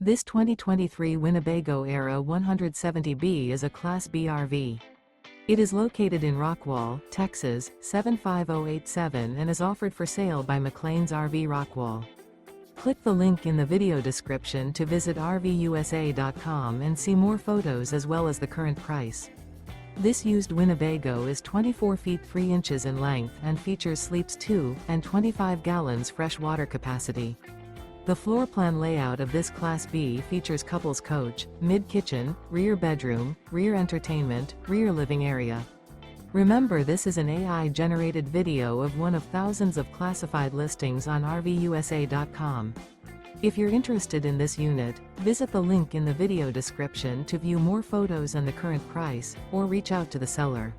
This 2023 Winnebago Era 170B is a Class B RV. It is located in Rockwall, Texas, 75087 and is offered for sale by McClain's RV Rockwall. Click the link in the video description to visit RVUSA.com and see more photos as well as the current price. This used Winnebago is 24 feet 3 inches in length and features sleeps 2 and 25 gallons fresh water capacity. The floor plan layout of this Class B features couples coach, mid-kitchen, rear bedroom, rear entertainment, rear living area. Remember, this is an AI-generated video of one of thousands of classified listings on RVUSA.com. If you're interested in this unit, visit the link in the video description to view more photos and the current price, or reach out to the seller.